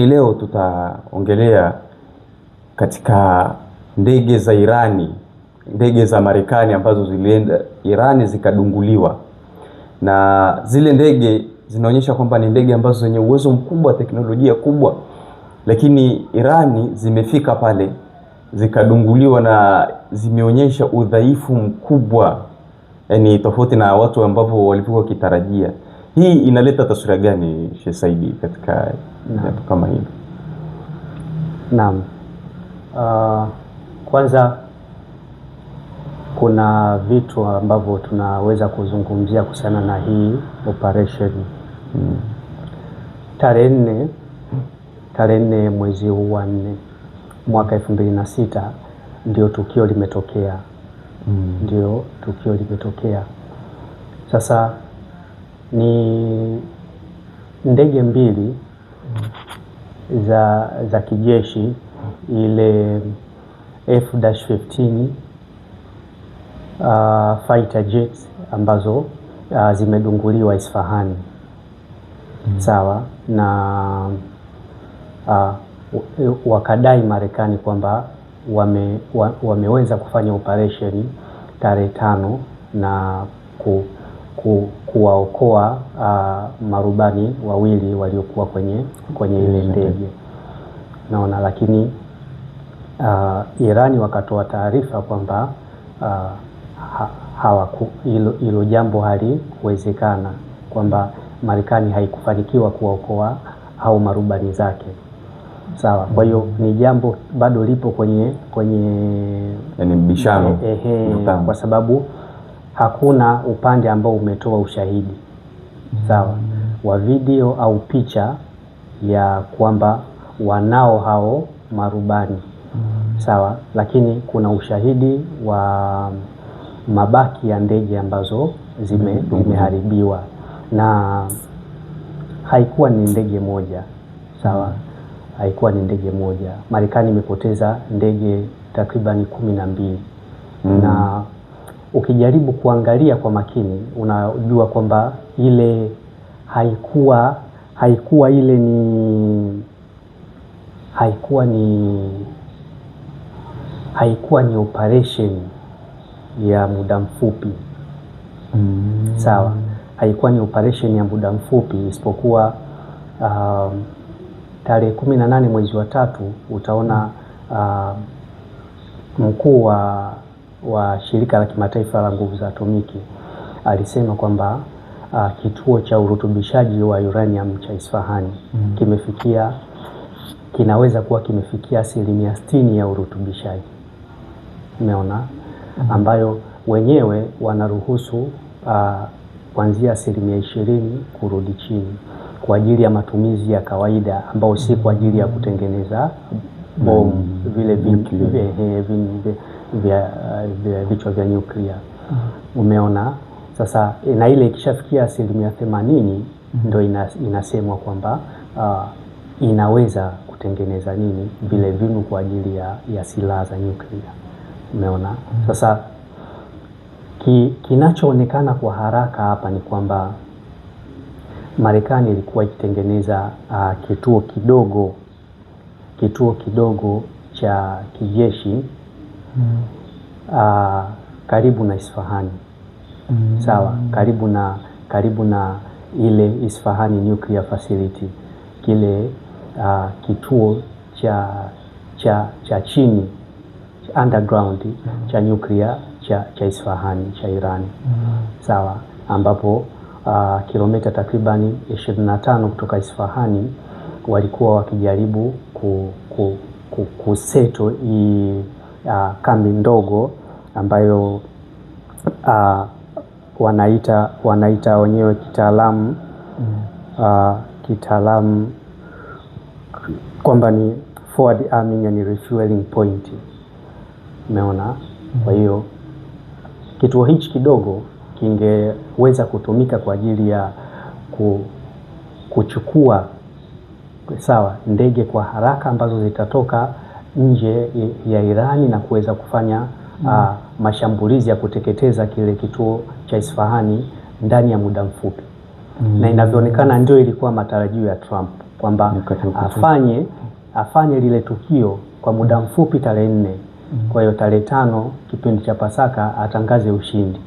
Leo tutaongelea katika ndege za Irani, ndege za Marekani ambazo zilienda Irani zikadunguliwa. Na zile ndege zinaonyesha kwamba ni ndege ambazo zenye uwezo mkubwa, teknolojia kubwa, lakini Irani zimefika pale zikadunguliwa na zimeonyesha udhaifu mkubwa, yani tofauti na watu ambao walikuwa wakitarajia. Hii inaleta taswira gani, Sheikh Saidi, katika jambo kama hili? Naam. Kwanza kuna vitu ambavyo tunaweza kuzungumzia kuhusiana na hii operation. Tarehe 4 mwezi huu wa 4 mwaka 2006 ndio tukio limetokea. Ndio tukio limetokea. Sasa ni ndege mbili za kijeshi, ile F-15 fighter jets ambazo zimedunguliwa Isfahani. Sawa, na wakadai Marekani kwamba wameweza kufanya operation tarehe 5 na kuwaokoa marubani wawili waliokuwa kwenye ile ndege. Naona, lakini Irani wakatoa taarifa kwamba hilo jambo halikuwezekana, kwamba Marekani haikufanikiwa kuwaokoa au marubani zake. Sawa, kwa hiyo ni jambo bado lipo kwenye yani mbishano, kwa sababu hakuna upande ambao umetoa ushahidi sawa wa video au picha ya kwamba wanao hao marubani. Sawa, lakini kuna ushahidi wa mabaki ya ndege ambazo zimeharibiwa, na haikuwa ni ndege moja. Sawa, haikuwa ni ndege moja. Marekani imepoteza ndege takriban 12. Na ukijaribu kuangalia kwa makini unajua kwamba ile haikuwa ni operation ya muda mfupi. Sawa, haikuwa ni operation ya muda mfupi, isipokuwa tarehe 18 mwezi wa 3 utaona mkuu wa shirika la kimataifa la nguvu za atomiki alisema kwamba kituo cha urutubishaji wa uranium cha Isfahani kinaweza kuwa kimefikia 60% ya urutubishaji. Umeona, ambayo wenyewe wanaruhusu kuanzia 20% kurudi chini kwa ajili ya matumizi ya kawaida, ambao si kwa ajili ya kutengeneza bomu vile vichwa vya nyuklia. Umeona, sasa na ile ikishafikia 80% ndio inasemwa kwamba inaweza kutengeneza vile vinu kwa ajili ya silaha za nyuklia. Umeona, sasa kinachoonekana kwa haraka hapa ni kwamba Marekani ilikuwa ikitengeneza kituo kidogo cha kijeshi karibu na Isfahani. Sawa, karibu na ile Isfahani nuclear facility, kile kituo cha chini underground cha nuclear cha Isfahani cha Irani. Sawa, ambapo kilomita takribani 25 kutoka Isfahani walikuwa wakijaribu kuseto hii kambi ndogo ambayo wanaita wenyewe kitaalamu kwamba ni forward arming and refueling point. Umeona, kwa hiyo kituo hichi kidogo kingeweza kutumika kwa ajili ya kuchukua sawa ndege kwa haraka ambazo zitatoka nje ya Irani na kuweza kufanya mashambulizi ya kuteketeza kile kituo cha Isfahani ndani ya muda mfupi. Na inavyoonekana ndio ilikuwa matarajio ya Trump kwamba afanye lile tukio kwa muda mfupi tarehe 4. Kwa hiyo tarehe 5 kipindi cha Pasaka atangaze ushindi.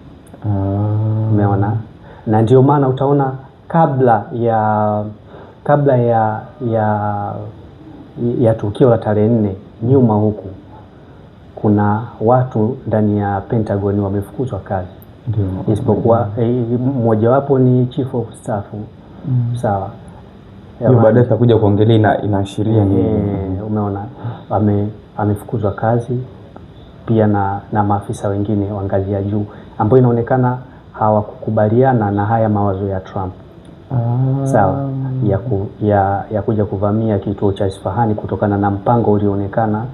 Umeona? Na ndio maana utaona kabla ya tukio la tarehe 4, nyuma huku kuna watu ndani ya Pentagon wamefukuzwa kazi. Isipokuwa mmojawapo ni Chief of Staff. Sawa. Hiyo baadaye tutakuja kuongelea inaashiria nini. Umeona? Amefukuzwa kazi pia na maafisa wengine wa ngazi ya juu ambao inaonekana hawakukubaliana na haya mawazo ya Trump. Sawa, ya kuja kuvamia kituo cha Isfahani kutokana na mpango ulioonekana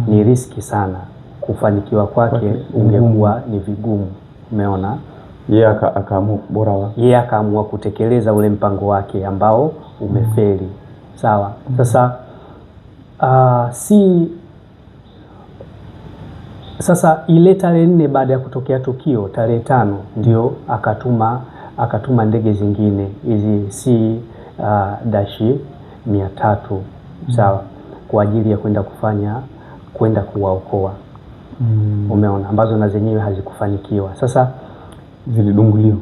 ni riski sana, kufanikiwa kwake ungekuwa ni vigumu. Umeona? Yeye akaamua bora akaamua kutekeleza ule mpango wake ambao umefeli. Sawa. Sasa sasa ile tarehe 4 baada ya kutokea tukio, tarehe 5 ndio akatuma ndege zingine hizi C-300 sawa, kwa ajili ya kwenda kuwaokoa. Umeona, ambazo na zenyewe hazikufanikiwa. Sasa zilidunguliwa.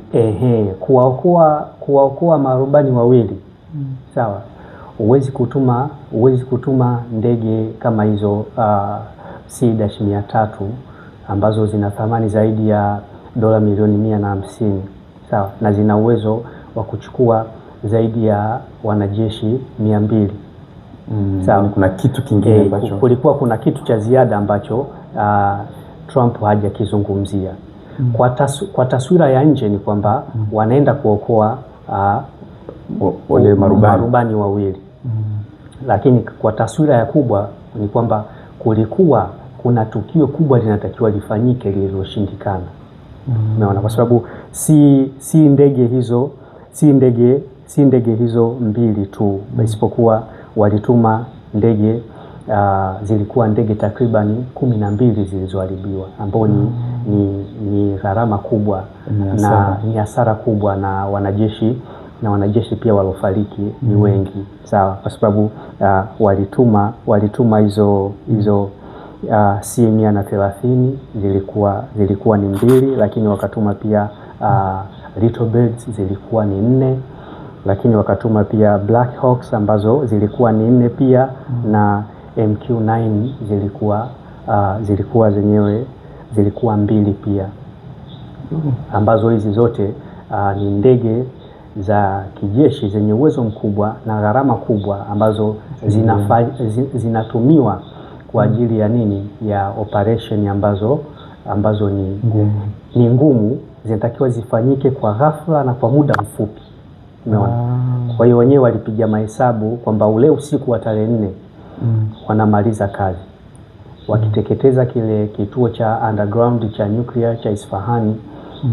Kuwaokoa marubani wawili. Sawa. Huwezi kutuma ndege kama hizo C-300 ambazo zina thamani zaidi ya dola milioni 150. Sawa, na zina uwezo wa kuchukua zaidi ya wanajeshi 200. Sawa, kuna kitu kingine ambacho kulikuwa kuna kitu cha ziada ambacho Trump hajakizungumzia. Kwa taswira ya nje ni kwamba wanaenda kuokoa wale marubani wawili. Lakini kwa taswira ya kubwa ni kwamba kulikuwa kuna tukio kubwa linatakiwa lifanyike lililoshindikana. Umeona? Kwa sababu si ndege hizo mbili tu, isipokuwa walituma ndege zilikuwa ndege takribani 12 zilizoharibiwa, ambao ni gharama kubwa na ni hasara kubwa, na wanajeshi pia walofariki ni wengi. Sawa, kwa sababu walituma hizo C-130 zilikuwa ni 2, lakini wakatuma pia Little Birds zilikuwa ni 4, lakini wakatuma pia Black Hawks ambazo zilikuwa ni 4 pia, na MQ-9 zilikuwa zenyewe zilikuwa 2 pia, ambazo hizi zote ni ndege za kijeshi zenye uwezo mkubwa na gharama kubwa, ambazo zinatumiwa kwa ajili ya nini? Ya operation ambazo ni ngumu, zinatakiwa zifanyike kwa ghafla na kwa muda mfupi. Umeona? Kwa hiyo wenyewe walipiga mahesabu kwamba ule usiku wa tarehe 4 wanamaliza kazi, wakiteketeza kile kituo cha underground cha nuclear cha Isfahani.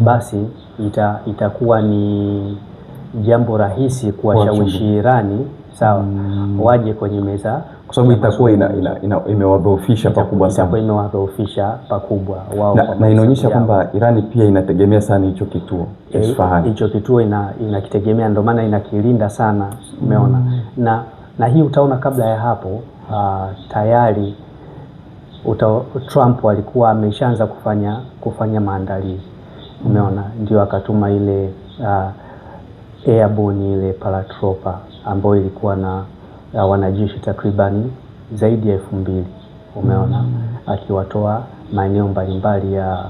Basi itakuwa ni jambo rahisi kuwashawishi Irani, sawa, waje kwenye meza, kwa sababu itakuwa imewadhoofisha pakubwa sana. Itakuwa imewadhoofisha pakubwa wao, na inaonyesha kwamba Irani pia inategemea sana hicho kituo cha Isfahani. Hicho kituo inakitegemea, ndio maana inakilinda sana. Umeona? Na hii utaona kabla ya hapo tayari Trump alikuwa ameshaanza kufanya maandalizi. Umeona? Ndio akatuma ile airborne ile paratrooper ambayo ilikuwa na wanajeshi takribani zaidi ya 2000. Umeona? Akiwatoa maeneo mbalimbali ya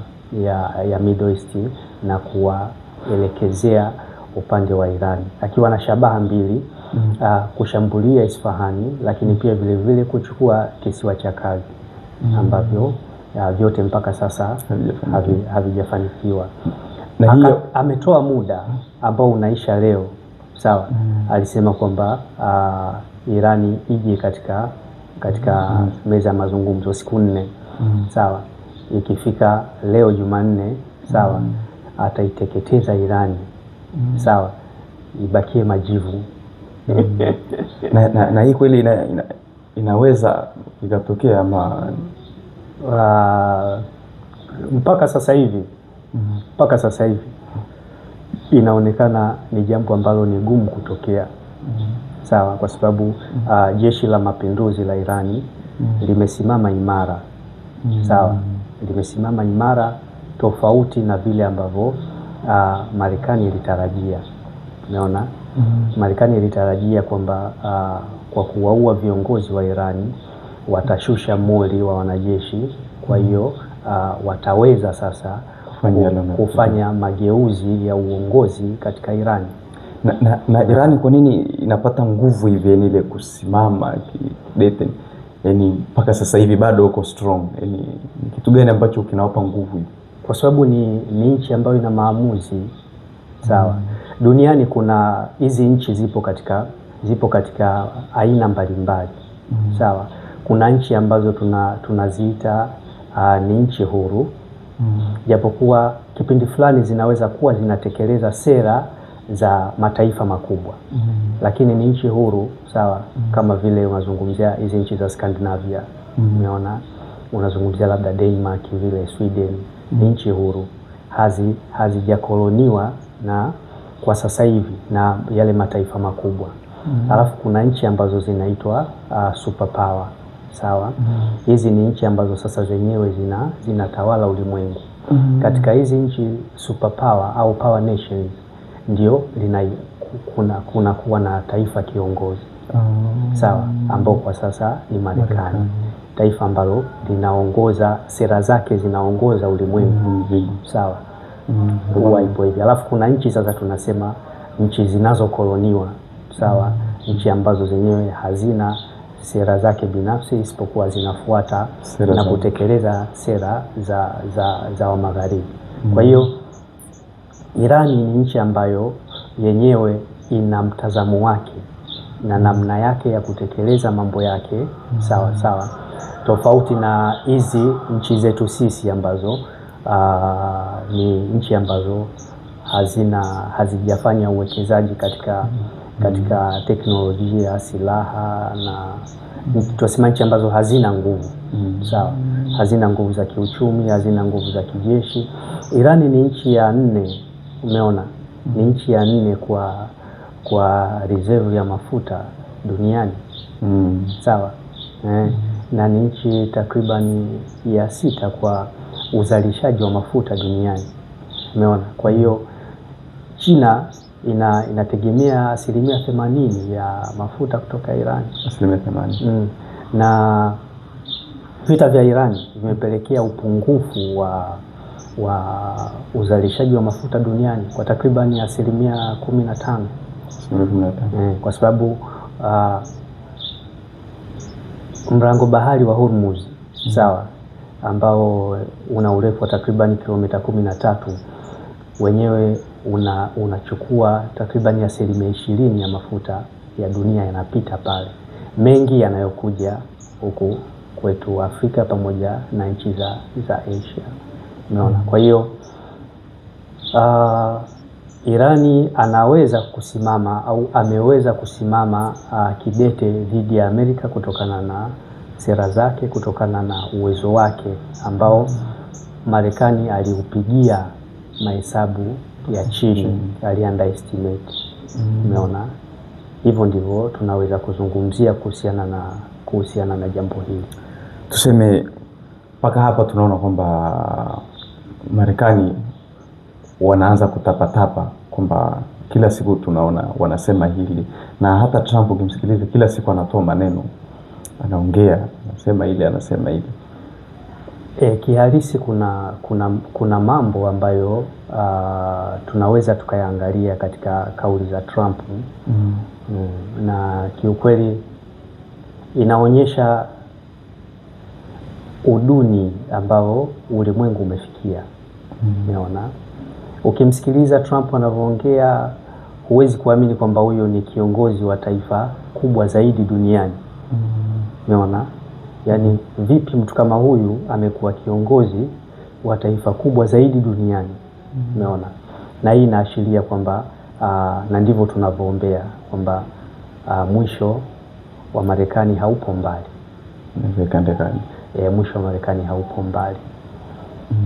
Middle East na kuwaelekezea upande wa Irani, akiwa na shabaha mbili, kushambulia Isfahani, lakini pia vile vile kuchukua kisiwa cha Karg ambavyo vyote mpaka sasa havijafanikiwa. Na hiyo ametoa muda ambao unaisha leo. Sawa. Alisema kwamba Irani ije katika meza ya mazungumzo siku 4. Sawa. Ikifika leo Jumanne, sawa, ataiteketeza Irani. Sawa. Ibakie majivu. na hii kweli inaweza ikatokea ama mpaka sasa hivi inaonekana ni jambo ambalo ni gumu kutokea. sawa, kwa sababu jeshi la mapinduzi la Irani limesimama imara, sawa, limesimama imara tofauti na vile ambavyo Marekani ilitarajia. Umeona? Marekani ilitarajia kwamba kwa kuwaua viongozi wa Irani watashusha mori wa wanajeshi, kwa hiyo wataweza sasa kufanya mageuzi ya uongozi katika Irani. Na Irani kwa nini inapata nguvu hivi ile kusimama kidete, yani mpaka sasa hivi bado uko strong? Yani kitu gani ambacho kinawapa nguvu hivi? Kwa sababu ni nchi ambayo ina maamuzi, sawa. Duniani kuna hizi nchi zipo katika aina mbalimbali, sawa. Kuna nchi ambazo tunaziita ni nchi huru, japokuwa kipindi fulani zinaweza kuwa zinatekeleza sera za mataifa makubwa, lakini ni nchi huru, sawa. Kama vile unazungumzia hizi nchi za Scandinavia, umeona, unazungumzia labda Denmark, vile Sweden, ni nchi huru, hazijakoloniwa na kwa sasa hivi na yale mataifa makubwa. Alafu kuna nchi ambazo zinaitwa superpower, sawa. Hizi ni nchi ambazo sasa zenyewe zinatawala ulimwengu. Katika hizi nchi superpower au power nations ndio kuna kuwa na taifa kiongozi, sawa, ambao kwa sasa ni Marekani, taifa ambalo linaongoza, sera zake zinaongoza ulimwengu, sawa. Huwa ipo hivi. Alafu kuna nchi sasa tunasema nchi zinazokoloniwa, sawa, nchi ambazo zenyewe hazina sera zake binafsi isipokuwa zinafuata na kutekeleza sera za wa magharibi. Kwa hiyo Irani ni nchi ambayo yenyewe ina mtazamo wake na namna yake ya kutekeleza mambo yake, sawa sawa, tofauti na hizi nchi zetu sisi ambazo ni nchi ambazo hazijafanya uwekezaji katika teknolojia, silaha, na tunasema nchi ambazo hazina nguvu, sawa, hazina nguvu za kiuchumi, hazina nguvu za kijeshi. Irani ni nchi ya 4, umeona, ni nchi ya 4 kwa reserve ya mafuta duniani, sawa, na ni nchi takriban ya 6 kwa uzalishaji wa mafuta duniani, umeona. Kwa hiyo China inategemea 80% ya mafuta kutoka Irani, 80%. Na vita vya Irani vimepelekea upungufu wa uzalishaji wa mafuta duniani kwa takriban 15%. Kwa sababu mlango bahari wa Hormuz, sawa, ambao una urefu wa takriban kilomita 13, wenyewe unachukua takriban 20% ya mafuta ya dunia yanapita pale, mengi yanayokuja huku kwetu Afrika pamoja na nchi za Asia, umeona. Kwa hiyo Irani anaweza kusimama au ameweza kusimama kidete dhidi ya Amerika kutokana na sera zake, kutokana na uwezo wake ambao Marekani aliupigia mahesabu ya chini, underestimate, umeona. Hivyo ndivyo tunaweza kuzungumzia kuhusiana na jambo hili. Tuseme mpaka hapa tunaona kwamba Marekani wanaanza kutapatapa, kwamba kila siku tunaona wanasema hili, na hata Trump ukimsikiliza kila siku anatoa maneno, anaongea, anasema hili, anasema hili. Kihalisi kuna mambo ambayo tunaweza tukayaangalia katika kauli za Trump, na kiukweli inaonyesha uduni ambao ulimwengu umefikia, umeona. Ukimsikiliza Trump anavyoongea, huwezi kuamini kwamba huyo ni kiongozi wa taifa kubwa zaidi duniani, umeona. Yaani vipi mtu kama huyu amekuwa kiongozi wa taifa kubwa zaidi duniani, umeona. Na hii inaashiria kwamba na ndivyo tunavyoombea kwamba mwisho wa Marekani haupo mbali. Mwisho wa Marekani haupo mbali,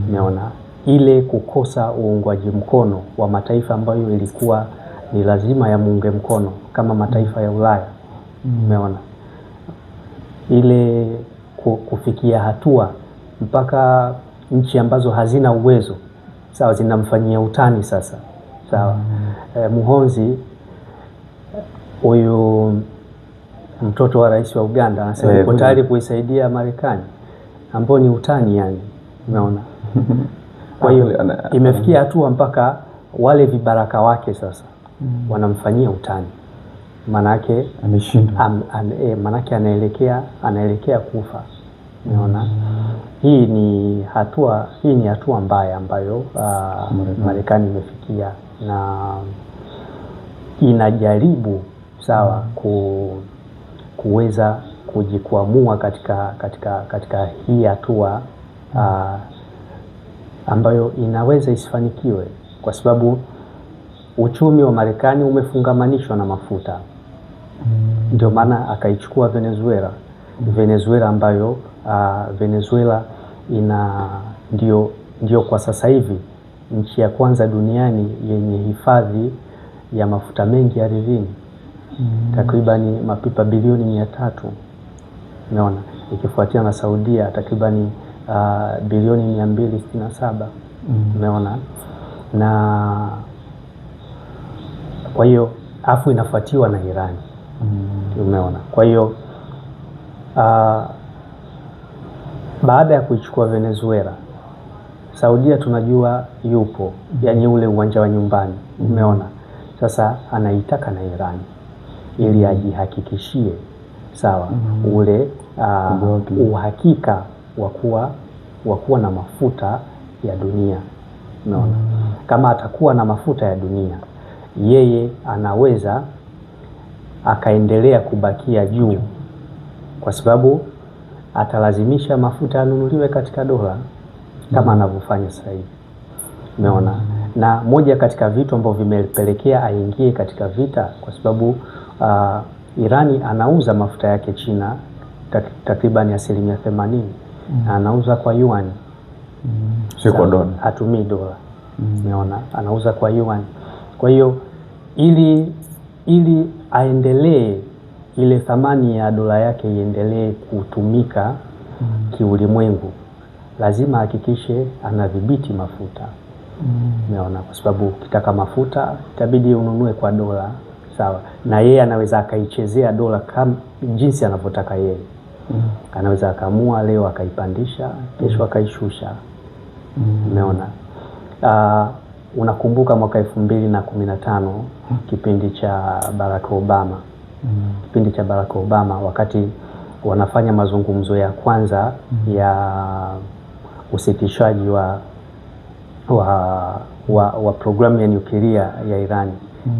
umeona. Ile kukosa uungwaji mkono wa mataifa ambayo ilikuwa ni lazima yamuunge mkono kama mataifa ya Ulaya. Umeona ile kufikia hatua mpaka nchi ambazo hazina uwezo sawa zinamfanyia utani sasa, sawa. Muhonzi huyu mtoto wa rais wa Uganda anasema yuko tayari kuisaidia Marekani, ambao ni utani yani, umeona. Kwa hiyo imefikia hatua mpaka wale vibaraka wake sasa wanamfanyia utani, manake ameshindwa, manake anaelekea kufa, umeona. Hii ni hatua mbaya ambayo Marekani imefikia, na inajaribu sawa kuweza kujikwamua katika hii hatua ambayo inaweza isifanikiwe, kwa sababu uchumi wa Marekani umefungamanishwa na mafuta. Ndio maana akaichukua Venezuela ambayo Venezuela ndio kwa sasa hivi nchi ya kwanza duniani yenye hifadhi ya mafuta mengi ardhini, takribani mapipa bilioni 300, umeona, ikifuatia na Saudia takribani bilioni 267, umeona. Na kwa hiyo afu inafuatiwa na Irani, umeona. Kwa hiyo baada ya kuichukua Venezuela, Saudia tunajua yupo, yani ule uwanja wa nyumbani, umeona. Sasa anaitaka na Irani ili ajihakikishie sawa ule uhakika wa kuwa na mafuta ya dunia, umeona. Kama atakuwa na mafuta ya dunia, yeye anaweza akaendelea kubakia juu, kwa sababu atalazimisha mafuta yanunuliwe katika dola kama anavyofanya sasa hivi, umeona. Na moja katika vitu ambavyo vimepelekea aingie katika vita, kwa sababu Irani anauza mafuta yake China takriban 80%, anauza kwa yuan, sio kwa dola, hatumii dola, umeona, anauza kwa yuan. Kwa hiyo ili aendelee, ile thamani ya dola yake iendelee kutumika kiulimwengu, lazima hakikishe anadhibiti mafuta, umeona, kwa sababu ukitaka mafuta itabidi ununue kwa dola, sawa. Na yeye anaweza akaichezea dola kama jinsi anavyotaka yeye. Anaweza akamua leo akaipandisha, kesho akaishusha, umeona. Unakumbuka mwaka 2015 kipindi cha Barack Obama, wakati wanafanya mazungumzo ya kwanza ya usitishaji wa programu ya nyuklia ya Irani,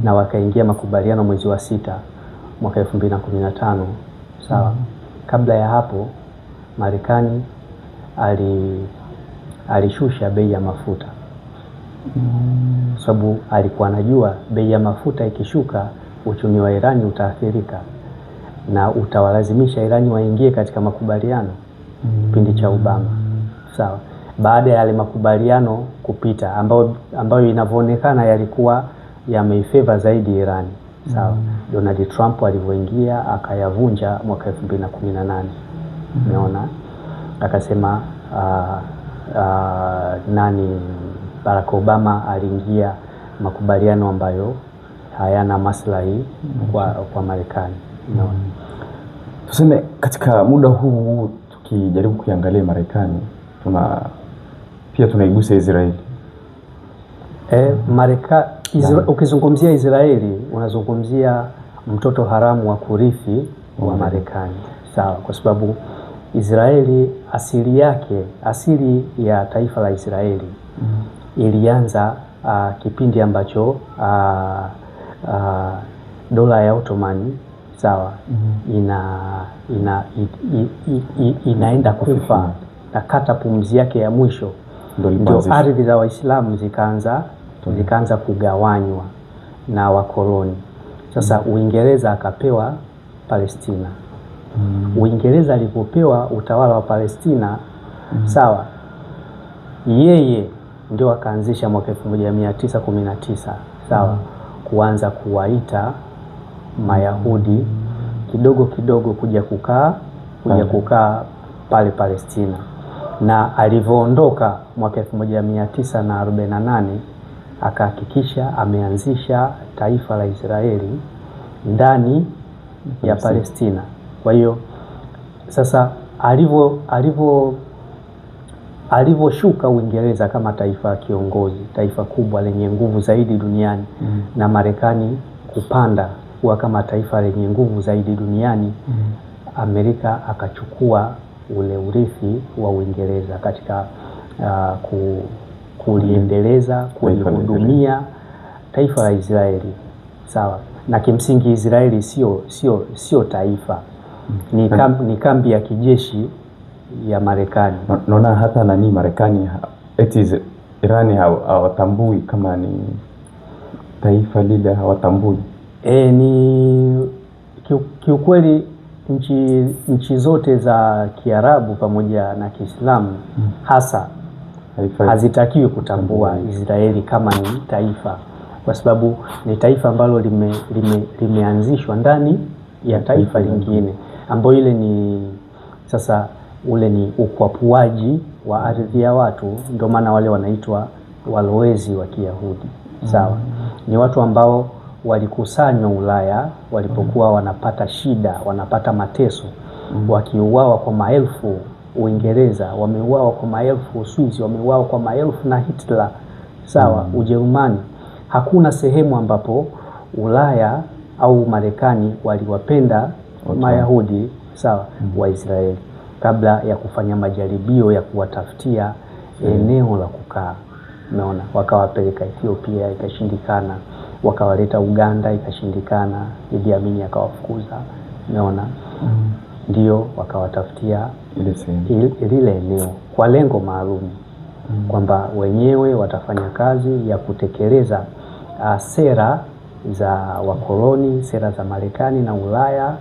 na wakaingia makubaliano mwezi wa 6 mwaka 2015, sawa. Kabla ya hapo Marekani alishusha bei ya mafuta, sababu alikuwa anajua bei ya mafuta ikishuka uchumi wa Irani utaathirika, na utawalazimisha Irani waingie katika makubaliano kipindi cha Obama, sawa. Baada ya yale makubaliano kupita, ambayo inavyoonekana yalikuwa yameifavor zaidi Irani, sawa. Donald Trump alivyoingia akayavunja mwaka 2018, umeona. Akasema Barack Obama aliingia makubaliano ambayo hayana maslahi kwa Marekani, umeona. Tuseme katika muda huu tukijaribu kuangalia Marekani, pia tunaigusa Israeli. Ukizungumzia Israeli unazungumzia mtoto haramu wa kurithi wa Marekani, sawa, kwa sababu Israeli asili ya taifa la Israeli ilianza kipindi ambacho dola ya Ottoman, sawa, inaenda kufa na kata pumzi yake ya mwisho, ndio ardhi za Waislamu zikaanza kugawanywa na wakoloni. Sasa Uingereza akapewa Palestina. Uingereza alipopewa utawala wa Palestina, sawa, yeye ndio akaanzisha mwaka 1919, sawa, kuanza kuwaita Mayahudi kidogo kidogo kuja kukaa pale Palestina, na alivyoondoka mwaka 1948 akahakikisha ameanzisha taifa la Israeli ndani ya Palestina. Kwa hiyo sasa alivyoshuka Uingereza kama taifa kiongozi, taifa kubwa lenye nguvu zaidi duniani, na Marekani kupanda kuwa kama taifa lenye nguvu zaidi duniani, Amerika akachukua ule urithi wa Uingereza katika kuliendeleza, kulihudumia taifa la Israeli. Sawa. Na kimsingi Israeli sio taifa, ni kambi ya kijeshi ya Marekani. Naona hata Marekani eti Irani hawatambui kama ni taifa lile, hawatambui. Ni kiukweli nchi zote za Kiarabu pamoja na Kiislamu hasa hazitakiwi kutambua Israeli kama ni taifa, kwa sababu ni taifa ambalo limeanzishwa ndani ya taifa lingine, ambayo ile ni sasa ule ni ukwapuaji wa ardhi ya watu. Ndio maana wale wanaitwa walowezi wa Kiyahudi. Sawa. Ni watu ambao walikusanywa Ulaya walipokuwa wanapata shida, wanapata mateso, wakiuawa kwa maelfu. Uingereza wameuawa kwa maelfu, Uswizi wameuawa kwa maelfu na Hitler. Sawa. Ujerumani. Hakuna sehemu ambapo Ulaya au Marekani waliwapenda Mayahudi, sawa, wa Israeli, kabla ya kufanya majaribio ya kuwatafutia eneo la kukaa. Unaona, wakawapeleka Ethiopia ikashindikana, wakawaleta Uganda ikashindikana, Idi Amin akawafukuza. Unaona, ndio wakawatafutia lile eneo kwa lengo maalum, kwamba wenyewe watafanya kazi ya kutekeleza sera za wakoloni, sera za Marekani na Ulaya,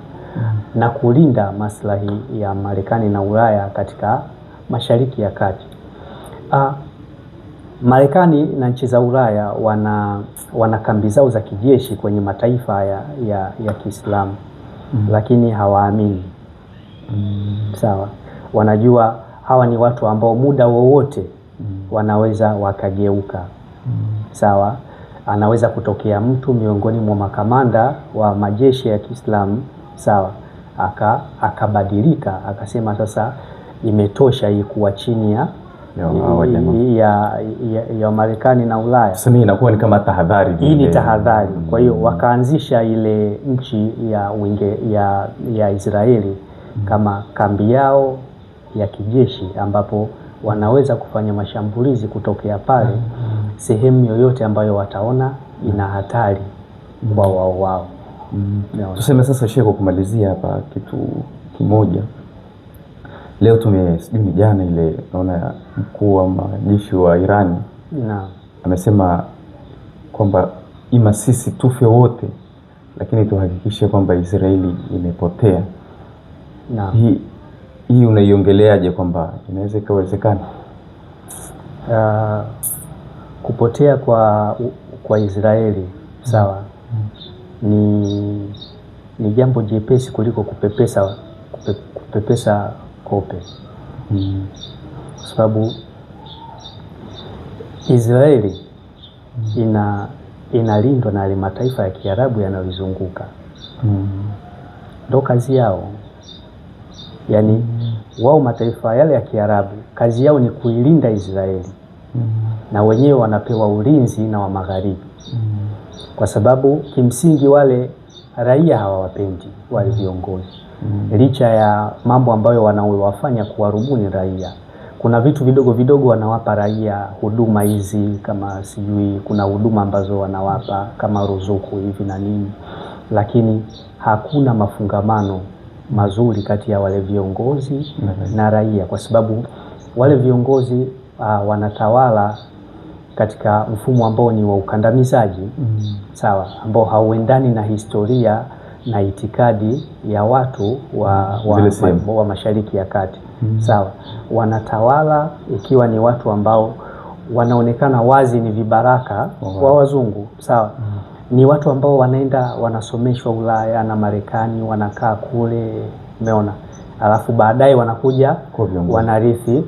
na kulinda maslahi ya Marekani na Ulaya katika Mashariki ya Kati. Marekani na nchi za Ulaya wana kambi zao za kijeshi kwenye mataifa ya Kiislamu, lakini hawaamini. Sawa. Wanajua hawa ni watu ambao muda wowote wanaweza wakageuka. Sawa. Anaweza kutokea mtu miongoni mwa makamanda wa majeshi ya Kiislamu, sawa, akabadilika, akasema sasa imetosha hii kuwa chini ya Marekani na Ulaya. Sasa inakuwa ni kama tahadhari. Hii ni tahadhari. Kwa hiyo wakaanzisha ile nchi ya Israeli kama kambi yao ya kijeshi, ambapo wanaweza kufanya mashambulizi kutokea pale sehemu yoyote ambayo wataona ina hatari kwa wao. Tuseme sasa, Sheikh, kumalizia hapa kitu kimoja. Leo sijui jana ile naona mkuu wa majeshi wa Irani amesema kwamba ima sisi tufe wote, lakini tuhakikishe kwamba Israeli imepotea. Hii unaiongeleaje, kwamba inaweza ikawezekana kupotea kwa Israeli? Sawa. Ni jambo jepesi kuliko kupepesa kope. Kwa sababu Israeli inalindwa na yale mataifa ya Kiarabu yanayozunguka. Ndio kazi yao. Yaani wao mataifa yale ya Kiarabu kazi yao ni kuilinda Israeli. Na wenyewe wanapewa ulinzi na wa Magharibi. Kwa sababu kimsingi wale raia hawawapendi wale viongozi. Licha ya mambo ambayo wanawafanya kuwarubuni raia. Kuna vitu vidogo vidogo wanawapa raia, huduma hizi kama sijui, kuna huduma ambazo wanawapa kama ruzuku hivi na nini. Lakini hakuna mafungamano mazuri kati ya wale viongozi na raia, kwa sababu wale viongozi wanatawala katika mfumo ambao ni wa ukandamizaji. Sawa, ambao hauendani na historia na itikadi ya watu wa Mashariki ya Kati. Sawa, wanatawala ikiwa ni watu ambao wanaonekana wazi ni vibaraka wa wazungu. Sawa. ni watu ambao wanaenda wanasomeshwa Ulaya na Marekani, wanakaa kule, umeona, alafu baadaye wanakuja wanarithi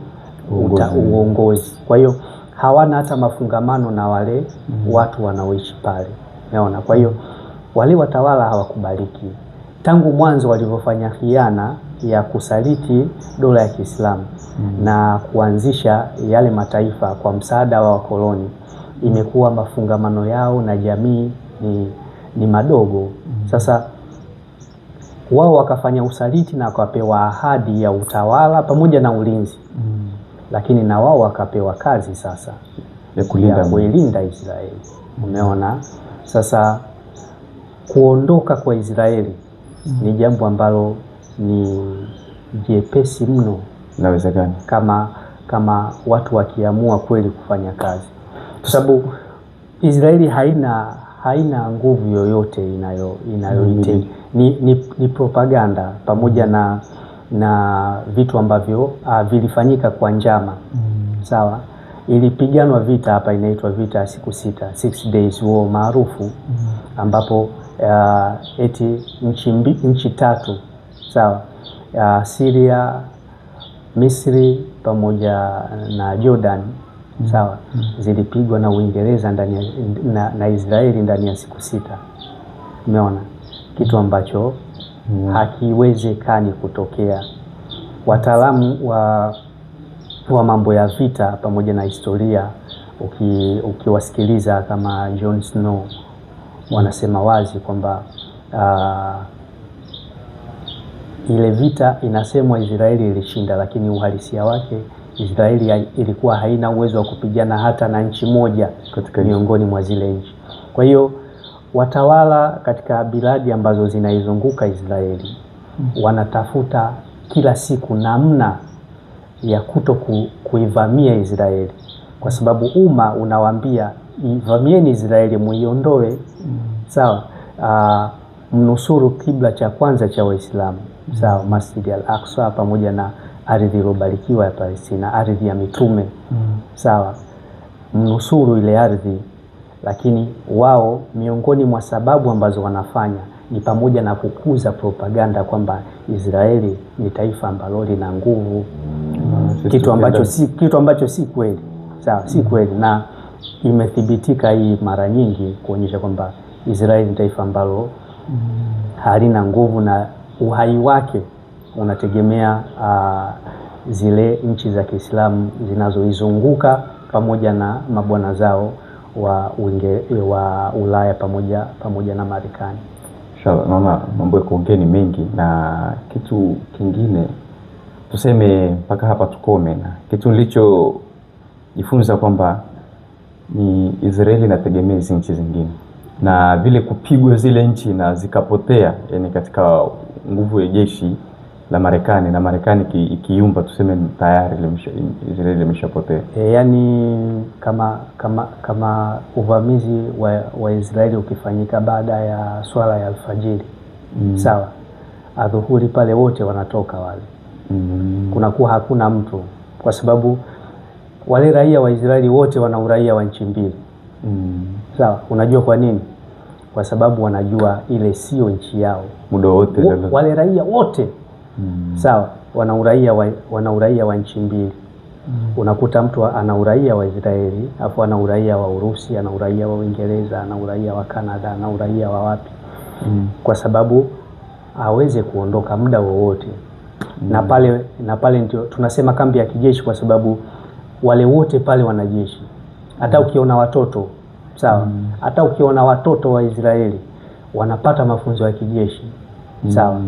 uongozi. Kwa hiyo hawana hata mafungamano na wale watu wanaoishi pale, umeona. Kwa hiyo wale watawala hawakubaliki tangu mwanzo, walivyofanya khiana ya kusaliti dola ya Kiislamu na kuanzisha yale mataifa kwa msaada wa wakoloni. Imekuwa mafungamano yao na jamii ni madogo. Sasa wao wakafanya usaliti na wakapewa ahadi ya utawala pamoja na ulinzi, lakini na wao wakapewa kazi sasa ya kuilinda Israeli, umeona. Sasa kuondoka kwa Israeli ni jambo ambalo ni jepesi mno, inawezekana kama watu wakiamua kweli kufanya kazi, kwa sababu Israeli haina nguvu yoyote inayohitaji ni propaganda pamoja na vitu ambavyo vilifanyika kwa njama. Sawa, ilipiganwa vita hapa, inaitwa vita ya siku 6, 6 days war maarufu, ambapo eti nchi tatu, sawa, Syria, Misri pamoja na Jordan, sawa, zilipigwa na Uingereza ndani na Israeli ndani ya siku 6. Umeona, kitu ambacho hakiwezekani kutokea. Wataalamu wa mambo ya vita pamoja na historia, ukiwasikiliza kama Jon Snow, wanasema wazi kwamba ile vita inasemwa Israeli ilishinda, lakini uhalisia wake Israeli ilikuwa haina uwezo wa kupigana hata na nchi moja miongoni mwa zile nchi. Kwa hiyo watawala katika biladi ambazo zinaizunguka Israeli wanatafuta kila siku namna ya kuivamia Israeli, kwa sababu umma unawaambia ivamieni Israeli, muiondoe, sawa, mnusuru kibla cha kwanza cha Waislamu, sawa, Masjid al-Aqsa pamoja na ardhi iliyobarikiwa ya Palestina, ardhi ya mitume, sawa, mnusuru ile ardhi. Lakini wao miongoni mwa sababu ambazo wanafanya ni pamoja na kukuza propaganda kwamba Israeli ni taifa ambalo lina nguvu, kitu ambacho si kweli, sawa, si kweli, na imethibitika hii mara nyingi kuonyesha kwamba Israeli ni taifa ambalo halina nguvu na uhai wake unategemea zile nchi za Kiislamu zinazoizunguka pamoja na mabwana zao wa Ulaya pamoja na Marekani. Inshallah, naona mambo ya kuongea ni mengi, na kitu kingine tuseme mpaka hapa tukome, na kitu nilichojifunza kwamba ni Israeli inategemea hizo nchi zingine, na vile kupigwa zile nchi na zikapotea, yani katika nguvu ya jeshi la Marekani, na Marekani ikiumba, tuseme tayari Israeli imeshapotea. Yani kama uvamizi wa Israeli ukifanyika baada ya swala ya alfajiri, sawa, adhuhuri pale wote wanatoka wale, kunakuwa hakuna mtu, kwa sababu wale raia wa Israeli wote wana uraia wa nchi mbili. Sawa, unajua kwa nini? Kwa sababu wanajua ile sio nchi yao muda wote. Wale raia wote sawa, wana uraia wa nchi mbili. Unakuta mtu ana uraia wa Israeli, afu ana uraia wa Urusi, ana uraia wa Uingereza, ana uraia wa Canada, ana uraia wa wapi, kwa sababu aweze kuondoka muda wowote. Na pale ndio tunasema kambi ya kijeshi, kwa sababu wale wote pale wanajeshi. Hata ukiona watoto, sawa, hata ukiona watoto wa Israeli wanapata mafunzo ya kijeshi, sawa,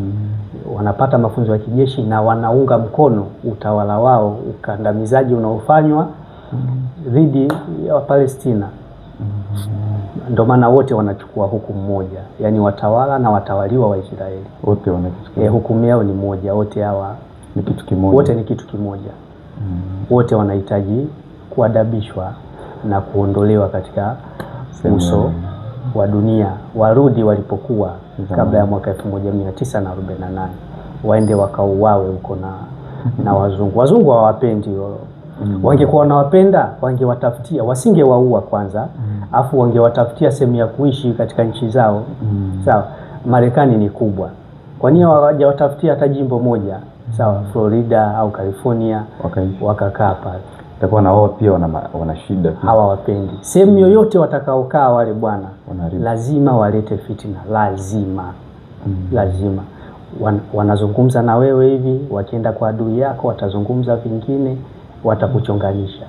wanapata mafunzo ya kijeshi na wanaunga mkono utawala wao, ukandamizaji unaofanywa dhidi ya Palestina. Ndio maana wote wanachukua hukumu moja, yani watawala na watawaliwa wa Israeli wote wanachukua hukumu yao ni moja. Wote hawa ni kitu kimoja, wote ni kitu kimoja. Wote wanahitaji kuadabishwa na kuondolewa katika uso wa dunia, warudi walipokuwa kabla ya mwaka 1948, waende wakauawe huko na wazungu. Wazungu hawapendi Wangekuwa wanawapenda, wangewatafutia, wasingewaua kwanza, afu wangewatafutia sehemu ya kuishi katika nchi zao. Sawa. Marekani ni kubwa. Kwa nini hawajawatafutia hata jimbo moja? Sawa, Florida au California, wakakaa pale. Itakuwa na wao pia wana shida. Hawawapendi. Sehemu yoyote watakaokaa wale bwana, lazima walete fitina, lazima. Wanazungumza na wewe hivi, wakienda kwa adui yako watazungumza vingine, watakuchonganisha.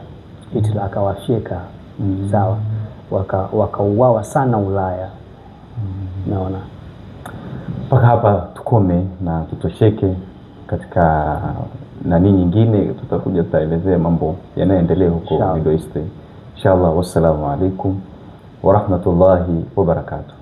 Hitler akawafyeka. Sawa. Wakauawa sana Ulaya. Naona mpaka hapa tukome na tutosheke. Katika nani nyingine tutakuja tutaelezea mambo yanayoendelea huko Middle East. Inshallah. Wassalamu alaikum wa rahmatullahi wa barakatuh.